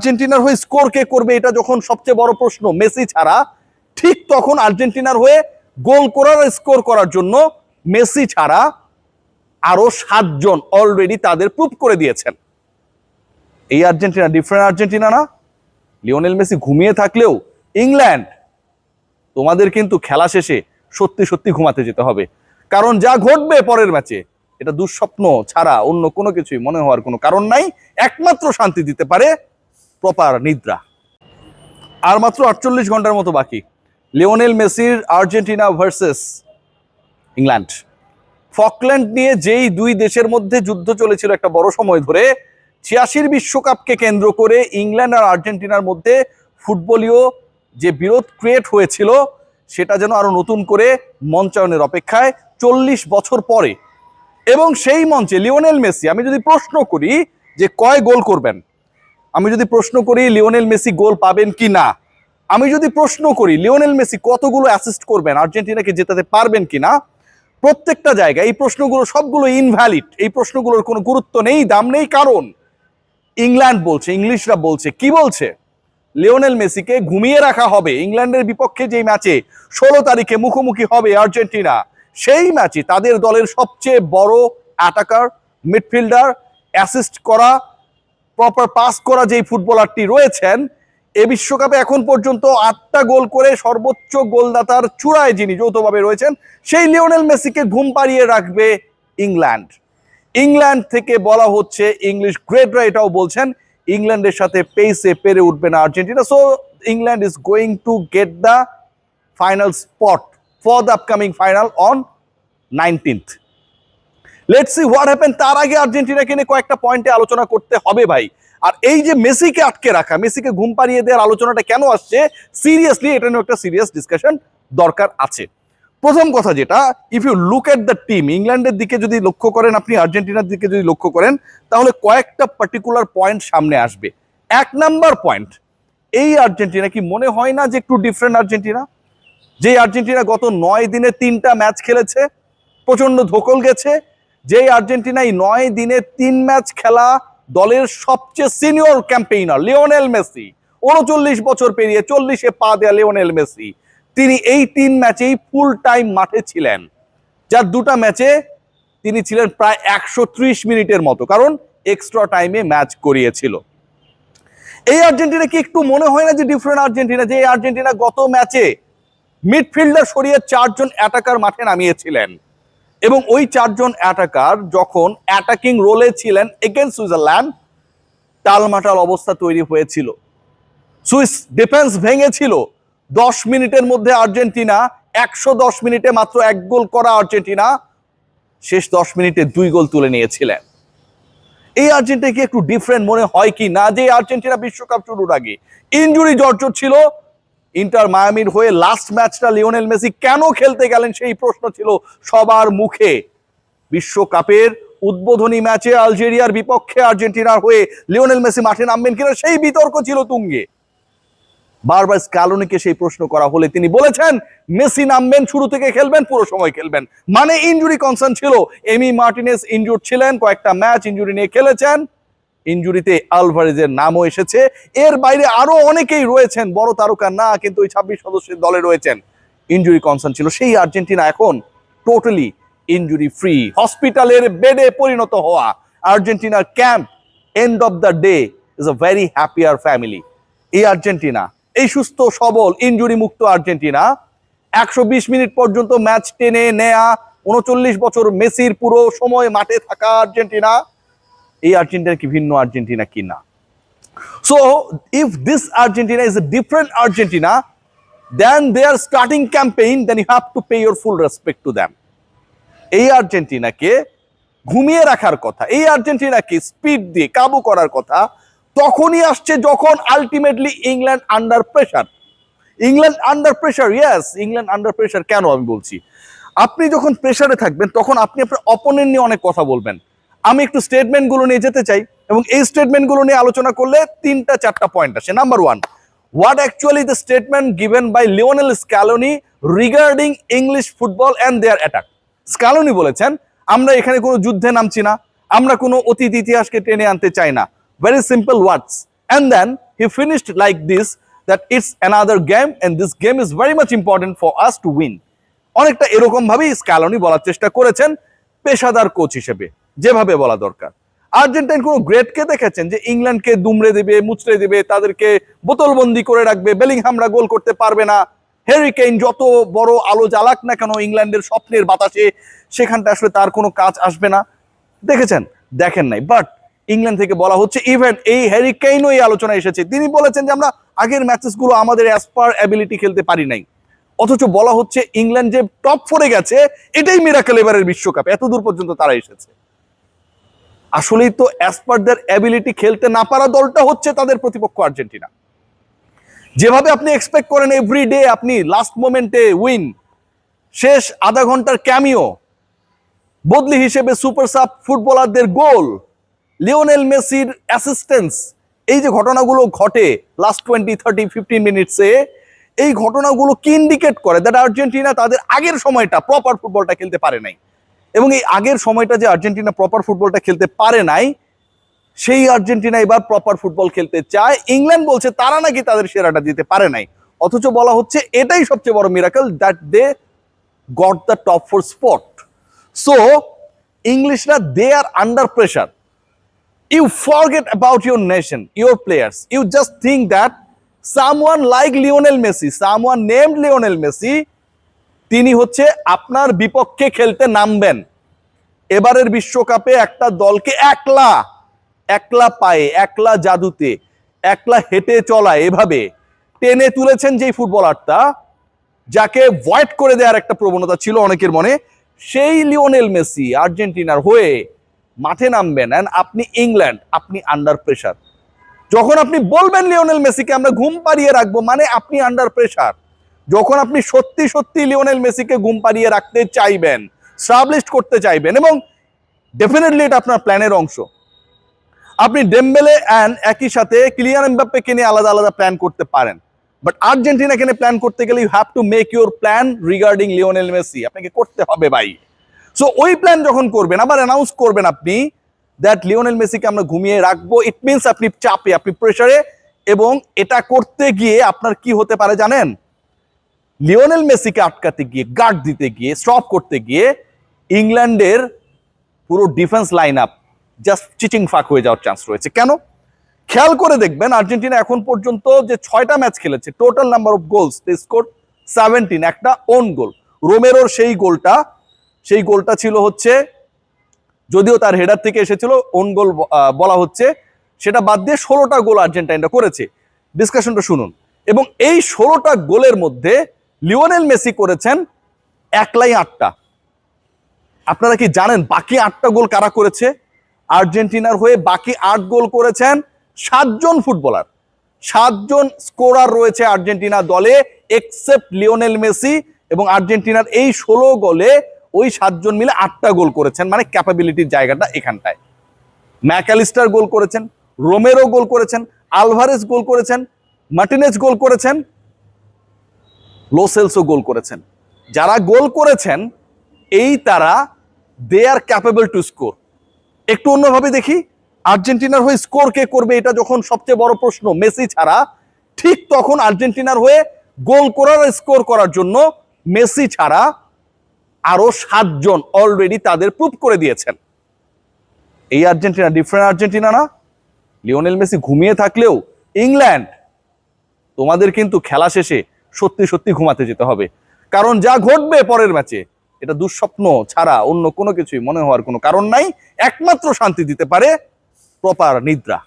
আর্জেন্টিনার হয়ে স্কোর কে করবে এটা যখন সবচেয়ে বড় প্রশ্ন মেসি ছাড়া, ঠিক তখন আর্জেন্টিনার হয়ে গোল করার স্কোর করার জন্য মেসি ছাড়া আরো 7 জন অলরেডি তাদের প্রুভ করে দিয়েছেন। এই আর্জেন্টিনা ডিফারেন্ট আর্জেন্টিনা না। লিওনেল মেসি ঘুমিয়ে থাকলেও ইংল্যান্ড তোমাদের কিন্তু খেলা শেষে সত্যি সত্যি ঘুমাতে যেতে হবে, কারণ যা ঘটবে পরের ম্যাচে এটা দুঃস্বপ্ন ছাড়া অন্য কোনো কিছুই মনে হওয়ার কোনো কারণ নাই। একমাত্র শান্তি দিতে পারে প্রপার নিদ্রা। আর মাত্র 48 ঘন্টার মতো বাকি লিওনেল মেসির আর্জেন্টিনা ভার্সেস ইংল্যান্ড। ফকল্যান্ড নিয়ে যেই দুই দেশের মধ্যে যুদ্ধ চলেছিল একটা বড় সময় ধরে, 86 বিশ্বকাপকে কেন্দ্র করে ইংল্যান্ড আর আর্জেন্টিনার মধ্যে ফুটবলীয় যে বিরোধ ক্রিয়েট হয়েছিল সেটা যেন আরো নতুন করে মঞ্চায়নের অপেক্ষায় 40 বছর পরে। এবং সেই মঞ্চে লিওনেল মেসি, আমি যদি প্রশ্ন করি যে কয় গোল করবেন, আমি যদি প্রশ্ন করি লিওনেল মেসি গোল পাবেন কি না, আমি যদি প্রশ্ন করি লিওনেল মেসি কতগুলো অ্যাসিস্ট করবেন, আর্জেন্টিনাকে জেতাতে পারবেন কিনা, প্রত্যেকটা জায়গায় এই প্রশ্নগুলো সবগুলো ইনভ্যালিড। এই প্রশ্নগুলোর কোনো গুরুত্ব নেই, দাম নেই, কারণ ইংল্যান্ড বলছে, ইংলিশরা বলছে, কি বলছে, লিওনেল মেসিকে ঘুমিয়ে রাখা হবে। ইংল্যান্ডের বিপক্ষে যেই ম্যাচে 16 তারিখে মুখোমুখি হবে আর্জেন্টিনা, সেই ম্যাচে তাদের দলের সবচেয়ে বড় অ্যাটাকার, মিডফিল্ডার, অ্যাসিস্ট করা, প্রপার পাস করা যেই ফুটবলারটি রয়েছেন, এ বিশ্বকাপে এখন পর্যন্ত 8টা গোল করে সর্বোচ্চ গোলদাতার চূড়ায় যিনি যৌথভাবে রয়েছেন, সেই লিওনেল মেসিকে ঘুম পাড়িয়ে রাখবে ইংল্যান্ড। ইংল্যান্ড থেকে বলা হচ্ছে, ইংলিশ গ্রেটরা এটাও বলছেন, ইংল্যান্ডের সাথে পেসে পেরে উঠবে না Argentina. So England is going to get the final spot for the upcoming final on 19th। Let's see what happen. তার আগে আর্জেন্টিনাকে নিয়ে কয়েকটা পয়েন্টে আলোচনা করতে হবে ভাই। আর এই যে মেসিকে আটকে রাখা, মেসিকে ঘুম পাড়িয়ে দেওয়ার আলোচনাটা কেন আসছে, সিরিয়াসলি এটা নিয়ে একটা সিরিয়াস ডিসকাশন দরকার আছে। প্রথম কথা যেটা, if you look at the team, ইংল্যান্ডের দিকে যদি লক্ষ্য করেন, আপনি আর্জেন্টিনার দিকে যদি লক্ষ্য করেন, তাহলে কয়েকটা পার্টিকুলার পয়েন্ট সামনে আসবে। 1 নাম্বার পয়েন্ট, এই আর্জেন্টিনা কি মনে হয় না যে একটু ডিফারেন্ট আর্জেন্টিনা? যে আর্জেন্টিনা গত 9 দিনে 3টা ম্যাচ খেলেছে, প্রচন্ড ধকল গেছে। যেই আর্জেন্টিনা এই 9 দিনে 3 ম্যাচ খেলা দলের সবচেয়ে সিনিয়র ক্যাম্পেইনার লিওনেল মেসি, 39 বছর পেরিয়ে 40-এ পা দেয়া লিওনেল মেসি, তিনি এই 3 ম্যাচেই ফুল টাইম মাঠে ছিলেন, যার 2টা ম্যাচে তিনি ছিলেন প্রায় 130 মিনিটের মতো, কারণ এক্সট্রা টাইমে ম্যাচ করিয়েছিল। এই আর্জেন্টিনা কি একটু মনে হয় না যে ডিফারেন্ট আর্জেন্টিনা? যে আর্জেন্টিনা গত ম্যাচে মিডফিল্ডার সরিয়ে 4 জন অ্যাটাকার মাঠে নামিয়েছিলেন, এবং ওই 4 জন অ্যাটাকার যখন অ্যাটাকিং রোলে ছিলেন এগেইনস্ট সুইজারল্যান্ড, টালমাটাল অবস্থা তৈরি হয়েছিল। Swiss defence ভেঙেছিল। 10 মিনিটের মধ্যে আর্জেন্টিনা, 110 মিনিটে মাত্র 1 গোল করা আর্জেন্টিনা শেষ 10 মিনিটে 2 গোল তুলে নিয়েছিলেন। এই আর্জেন্টিনা কি একটু ডিফারেন্ট মনে হয় কি না? যে আর্জেন্টিনা বিশ্বকাপ শুরুর আগে ইনজুরি জর্জর ছিল, ইন্টার মায়ামির হয়ে লাস্ট ম্যাচটা লিওনেল মেসি কেন খেলতে গেলেন সেই প্রশ্ন ছিল সবার মুখে। বিশ্বকাপের উদ্বোধনী ম্যাচে আলজেরিয়ার বিপক্ষে আর্জেন্টিনার হয়ে লিওনেল মেসি মাঠে নামবেন কিনা সেই বিতর্ক ছিল তুঙ্গে। বারবার স্ক্যালোনিকে সেই প্রশ্ন করা হলে তিনি বলেছেন মেসি নামবেন, শুরু থেকে খেলবেন, পুরো সময় খেলবেন। মানে ইনজুরি কনসার্ন ছিল। এমি মার্টিনেজ ইনজুর্ড ছিলেন, কয়েকটা ম্যাচ ইনজুরি নিয়ে খেলেছেন, ইনজুরিতে আলভারেজের নামও এসেছে। এর বাইরে আরো অনেকেই রয়েছেন, বড় তারকা না, কিন্তু ওই 26 সদস্যের দলে রয়েছেন। ইনজুরি কনসার্ন ছিল। সেই আর্জেন্টিনা এখন টোটালি ইনজুরি ফ্রি, হসপিটালের বেডে পরিণত হওয়া আর্জেন্টিনার camp, end of the day is a very happier family. এই আর্জেন্টিনা, এই সুস্থ সবল ইনজুরি মুক্ত আর্জেন্টিনা, 120 মিনিট পর্যন্ত ম্যাচ টেনে নেয়া, 39 বছর মেসির পুরো সময় মাঠে থাকা আর্জেন্টিনা, এই আর্জেন্টিনা কি ভিন্ন আর্জেন্টিনা কিনা? So if this Argentina is a different Argentina then their starting campaign, then you have to pay your full respect to them. এই আর্জেন্টিনাকে ঘুমিয়ে রাখার কথা, এই আর্জেন্টিনাকে স্পিড দিয়ে কাবু করার কথা তখনই আসছে যখন ultimately England under pressure. England under pressure, yes, England under pressure. কেন আমি বলছি? আপনি যখন প্রেসারে থাকবেন তখন আপনি আপনার অপোনেন্ট নিয়ে অনেক কথা বলবেন। আমি একটু স্টেটমেন্টগুলো নিয়ে যেতে চাই, এবং এই স্টেটমেন্টগুলো নিয়ে আলোচনা করলে 3-4টা পয়েন্ট আসে। Number 1, what actually the statement given by Lionel Scaloni regarding English football and their attack? Scaloni বলেছেন, আমরা এখানে কোনো যুদ্ধে নামছি না, আমরা কোনো অতীত ইতিহাসকে টেনে আনতে চাই না। Very simple words, and then he finished like this, that it's another game and this game is very much important for us to win. অনেকটা এরকম ভাবেই স্ক্যালোনি বলার চেষ্টা করেছেন পেশাদার কোচ হিসেবে, যেভাবে বলা দরকার। আর্জেন্টাইন কোনো গ্রেটকে দেখেছেন যে ইংল্যান্ডকে দুমড়ে দিবে, মুচড়ে দিবে, তাদেরকে বোতলবন্দি করে রাখবে, বেলিংহামরা গোল করতে পারবে না, হ্যারি কেইন যত বড় আলো জ্বালাক না কেন ইংল্যান্ডের স্বপ্নের বাতাসে সেখানটা আসলে তার কোনো কাজ আসবে না, দেখেছেন? দেখেন নাই। বাট ইংল্যান্ড থেকে বলা হচ্ছে, ইভেন এই হ্যারি কেইনও এই আলোচনায় এসেছে, তিনি বলেছেন যে আমরা আগের ম্যাচেসগুলো আমাদের অ্যাজ পার অ্যাবিলিটি খেলতে পারি নাই। অথচ বলা হচ্ছে ইংল্যান্ড যে টপ 4-এ গেছে এটাই মিরাকেল এবারের বিশ্বকাপে, এত দূর পর্যন্ত তারা এসেছে। আসলেই তো অ্যাজ পার দেয়ার অ্যাবিলিটি খেলতে না পারা দলটা হচ্ছে তাদের প্রতিপক্ষ আর্জেন্টিনা। যেভাবে আপনি এক্সপেক্ট করেন এভরিডে আপনি লাস্ট মোমেন্টে উইন, শেষ আধা ঘন্টার ক্যামিও, বদলি হিসেবে সুপার সাব ফুটবলারদের গোল, লিওনেল মেসির অ্যাসিস্ট্যান্স, এই যে ঘটনাগুলো ঘটে লাস্ট 20, 30, 15 মিনিটসে, এই ঘটনাগুলো কি ইন্ডিকেট করে দ্যাট আর্জেন্টিনা তাদের আগের সময়টা প্রপার ফুটবলটা খেলতে পারে নাই। এবং এই আগের সময়টা যে আর্জেন্টিনা প্রপার ফুটবলটা খেলতে পারে নাই, সেই আর্জেন্টিনা এবার প্রপার ফুটবল খেলতে চায়। ইংল্যান্ড বলছে তারা নাকি তাদের সেরাটা দিতে পারে নাই, অথচ বলা হচ্ছে এটাই সবচেয়ে বড় miracle, that they got the top 4 spot. So ইংলিশরা they are under pressure. You forget about your nation, your players. You just think that someone like Lionel Messi, someone named Lionel Messi, তিনি হচ্ছে আপনার বিপক্ষে খেলতে নামবেন। এবারের বিশ্বকাপে একটা দলকে একলা পায়ে, একলা জাদুতে, একলা হেঁটে চলা এভাবে টেনে তুলেছেন যেই ফুটবলারটা, যাকে ভয়েড করে দেওয়ার একটা প্রবণতা ছিল অনেকের মনে, সেই লিওনেল মেসি আর্জেন্টিনার হয়ে মাঠে নামবেন। এন্ড আপনি ইংল্যান্ড, আপনি আন্ডার প্রেশার। যখন আপনি বলবেন লিওনেল মেসিকে আমরা ঘুম পাড়িয়ে রাখবো, মানে আপনি আন্ডার প্রেশার। যখন আপনি সত্যি সত্যি লিওনেল মেসিকে ঘুম পাড়িয়ে রাখতে চাইবেন, স্টাবলিশ করতে চাইবেন, এবং ডেফিনেটলি এটা আপনার প্ল্যানের অংশ। আপনি ডেম্বেলে অ্যান্ড একই সাথে কিলিয়ান এমবাপ্পেকে নিয়ে আলাদা আলাদা প্ল্যান করতে পারেন, বাট আর্জেন্টিনাকে নিয়ে প্ল্যান করতে গেলে you have to make your plan regarding Lionel Messi. আপনাকে করতে হবে ভাই। সো ওই প্ল্যান যখন করবেন, আবার অ্যানাউন্স করবেন আপনি দ্যাট লিওনেল মেসিকে আমরা ঘুমিয়ে রাখবো, ইট মিনস আপনি চাপে, আপনি প্রেসারে। এবং এটা করতে গিয়ে আপনার কি হতে পারে জানেন? লিওনেল মেসিকে আটকাতে গিয়ে, গার্ড দিতে গিয়ে, স্টপ করতে গিয়ে ইংল্যান্ডের পুরো ডিফেন্স লাইন আপ জাস্ট চিচিং ফাক হয়ে যাওয়ার চান্স রয়েছে। কেন? খেয়াল করে দেখবেন আর্জেন্টিনা এখন পর্যন্ত যে 6টা ম্যাচ খেলেছে, total number of goals they score 17, একটা ওন গোল। রোমেরোর সেই গোলটা ছিল হচ্ছে, যদিও তার হেডার থেকে এসেছিল, ওন গোল বলা হচ্ছে, সেটা বাদ দিয়ে 16টা গোল আর্জেন্টাইনরা করেছে। ডিসকাশনটা শুনুন। এবং এই 16টা গোলের মধ্যে লিওনেল মেসি করেছেন একলাই 8টা। আপনারা কি জানেন বাকি 8টা গোল কারা করেছে? আর্জেন্টিনার হয়ে বাকি 8 গোল করেছেন 7 জন ফুটবলার। 7 জন স্কোরার রয়েছে আর্জেন্টিনা দলে, এক্সেপ্ট লিওনেল মেসি। এবং আর্জেন্টিনার এই 16 গোলে ওই 7 জন মিলে 8টা গোল করেছেন, মানে ক্যাপাবিলিটির জায়গাটা এখানটায়। ম্যাকালিস্টার গোল করেছেন, রোমেরো গোল করেছেন, আলভারেজ গোল করেছেন, মার্টিনেজ গোল করেছেন, লো সেলসো গোল করেছেন। যারা গোল করেছেন এই তারা দে আর ক্যাপেবল টু স্কোর। একটু অন্যভাবে দেখি, আর্জেন্টিনার হয়ে স্কোর কে করবে এটা যখন সবচেয়ে বড় প্রশ্ন মেসি ছাড়া, ঠিক তখন আর্জেন্টিনার হয়ে গোল করার, স্কোর করার জন্য মেসি ছাড়া আরো 7 জন অলরেডি তাদের প্রুভ করে দিয়েছেন। এই আর্জেন্টিনা ডিফারেন্ট আর্জেন্টিনা না? লিওনেল মেসি ঘুমিয়ে থাকলেও ইংল্যান্ড, তোমাদের কিন্তু খেলা শেষে সত্যি সত্যি ঘুমাতে যেতে হবে, কারণ যা ঘটবে পরের ম্যাচে এটা দুঃস্বপ্ন ছাড়া অন্য কোনো কিছুই মনে হওয়ার কোনো কারণ নাই। একমাত্র শান্তি দিতে পারে প্রপার নিদ্রা।